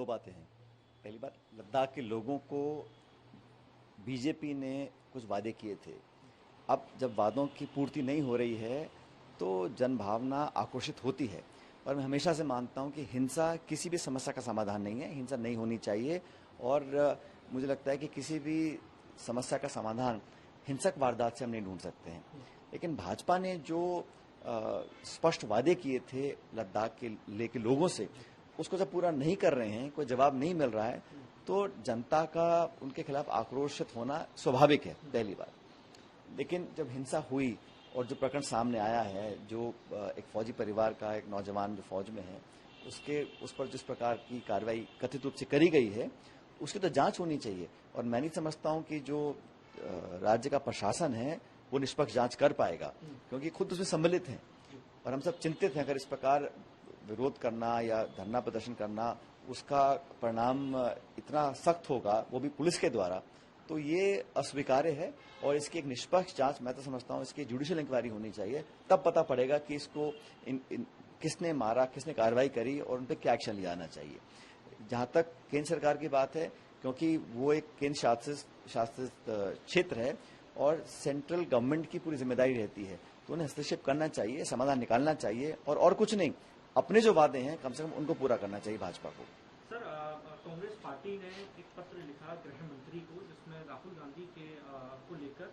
दो बातें हैं। पहली बात, लद्दाख के लोगों को बीजेपी ने कुछ वादे किए थे। अब जब वादों की पूर्ति नहीं हो रही है तो जनभावना आक्रोशित होती है। और मैं हमेशा से मानता हूं कि हिंसा किसी भी समस्या का समाधान नहीं है, हिंसा नहीं होनी चाहिए। और मुझे लगता है कि किसी भी समस्या का समाधान हिंसक वारदात से हम नहीं ढूंढ सकते हैं। लेकिन भाजपा ने जो स्पष्ट वादे किए थे लद्दाख के लेके लोगों से, उसको जब पूरा नहीं कर रहे हैं, कोई जवाब नहीं मिल रहा है, तो जनता का उनके खिलाफ आक्रोशित होना स्वाभाविक है, पहली बात। लेकिन जब हिंसा हुई और जो प्रकरण सामने आया है, जो एक फौजी परिवार का एक नौजवान जो फौज में है, उस पर जिस प्रकार की कार्रवाई कथित रूप से करी गई है, उसकी तो जांच होनी चाहिए। और मैं नहीं समझता हूं कि जो राज्य का प्रशासन है वो निष्पक्ष जांच कर पाएगा, क्योंकि खुद उसमें सम्मिलित हैं। और हम सब चिंतित हैं, अगर इस प्रकार विरोध करना या धरना प्रदर्शन करना, उसका परिणाम इतना सख्त होगा, वो भी पुलिस के द्वारा, तो ये अस्वीकार्य है। और इसकी एक निष्पक्ष जांच, मैं तो समझता हूं इसकी जुडिशियल इंक्वायरी होनी चाहिए। तब पता पड़ेगा कि इसको किसने मारा, किसने कार्रवाई करी और उन पर क्या एक्शन लिया जाना चाहिए। जहां तक केंद्र सरकार की बात है, क्योंकि वो एक केंद्र शासित क्षेत्र है और सेंट्रल गवर्नमेंट की पूरी जिम्मेदारी रहती है, तो उन्हें हस्तक्षेप करना चाहिए, समाधान निकालना चाहिए। और कुछ नहीं, अपने जो वादे हैं कम से कम उनको पूरा करना चाहिए भाजपा को। सर, कांग्रेस पार्टी ने एक पत्र लिखा गृह मंत्री को, जिसमें राहुल गांधी के को लेकर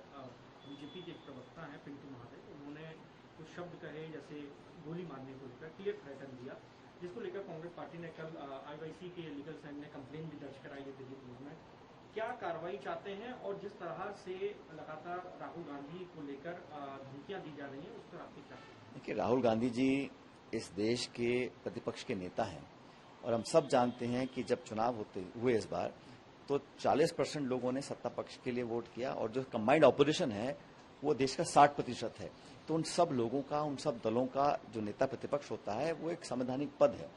बीजेपी के एक प्रवक्ता हैं पिंटू महादेव, उन्होंने कुछ शब्द कहे, जैसे गोली मारने को लेकर क्लियर थ्रेटन दिया, जिसको लेकर कांग्रेस पार्टी ने कल आईवाईसी के लीगल सेल ने कंप्लेन भी दर्ज कराई है दिल्ली पुलिस में। क्या कार्रवाई चाहते हैं, और जिस तरह से लगातार राहुल गांधी को लेकर धमकियां दी जा रही हैं, उस पर आपकी क्या? देखिए, राहुल गांधी जी इस देश के प्रतिपक्ष के नेता हैं, और हम सब जानते हैं कि जब चुनाव हुए इस बार, तो 40% लोगों ने सत्ता पक्ष के लिए वोट किया, और जो कंबाइंड ऑपोजिशन है वो देश का 60% है। तो उन सब लोगों का, उन सब दलों का जो नेता प्रतिपक्ष होता है, वो एक संवैधानिक पद है।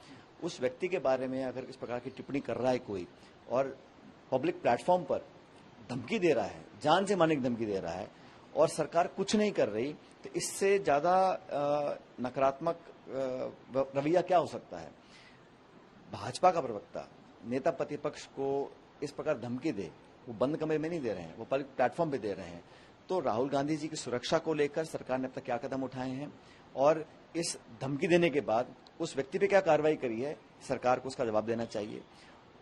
उस व्यक्ति के बारे में अगर इस प्रकार की टिप्पणी कर रहा है कोई, और पब्लिक प्लेटफॉर्म पर धमकी दे रहा है, जान से मारने की धमकी दे रहा है, और सरकार कुछ नहीं कर रही, तो इससे ज्यादा नकारात्मक रवैया क्या हो सकता है। भाजपा का प्रवक्ता नेता प्रतिपक्ष को इस प्रकार धमकी दे, वो बंद कमरे में नहीं दे रहे हैं, वो पब्लिक प्लेटफॉर्म पे दे रहे हैं। तो राहुल गांधी जी की सुरक्षा को लेकर सरकार ने अब तक क्या कदम उठाए हैं, और इस धमकी देने के बाद उस व्यक्ति पे क्या कार्रवाई करी है, सरकार को उसका जवाब देना चाहिए।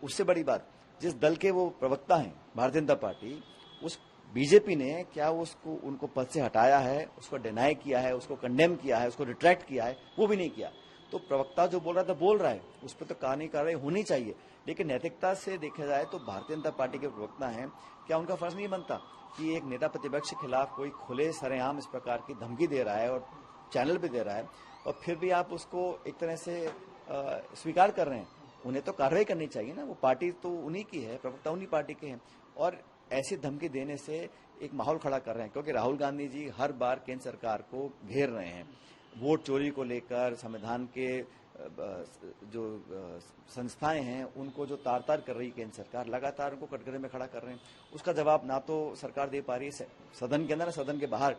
उससे बड़ी बात, जिस दल के वो प्रवक्ता हैं, भारतीय जनता पार्टी, उस बीजेपी ने क्या उसको उनको पद से हटाया है, उसको डिनाई किया है, उसको कंडेम किया है, उसको रिट्रैक्ट किया है? वो भी नहीं किया। तो प्रवक्ता जो बोल रहा था बोल रहा है, उस पर तो कानूनी कार्रवाई होनी चाहिए। लेकिन नैतिकता से देखा जाए तो भारतीय जनता पार्टी के प्रवक्ता हैं, क्या उनका फर्ज नहीं बनता कि एक नेता प्रतिपक्ष के खिलाफ कोई खुले सरेआम इस प्रकार की धमकी दे रहा है और चैनल पे दे रहा है, और फिर भी आप उसको एक तरह से स्वीकार कर रहे हैं? उन्हें तो कार्रवाई करनी चाहिए ना, वो पार्टी तो उन्हीं की है, प्रवक्ता उन्हीं पार्टी के हैं। और ऐसी धमकी देने से एक माहौल खड़ा कर रहे हैं, क्योंकि राहुल गांधी जी हर बार केंद्र सरकार को घेर रहे हैं, वोट चोरी को लेकर, संविधान के जो संस्थाएं हैं उनको जो तार तार कर रही केंद्र सरकार, लगातार उनको कटघरे में खड़ा कर रहे हैं। उसका जवाब ना तो सरकार दे पा रही है सदन के अंदर, ना सदन के बाहर।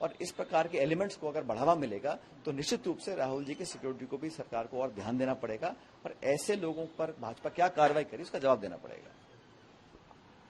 और इस प्रकार के एलिमेंट्स को अगर बढ़ावा मिलेगा तो निश्चित रूप से राहुल जी की सिक्योरिटी को भी सरकार को और ध्यान देना पड़ेगा, और ऐसे लोगों पर भाजपा क्या कार्रवाई करी उसका जवाब देना पड़ेगा।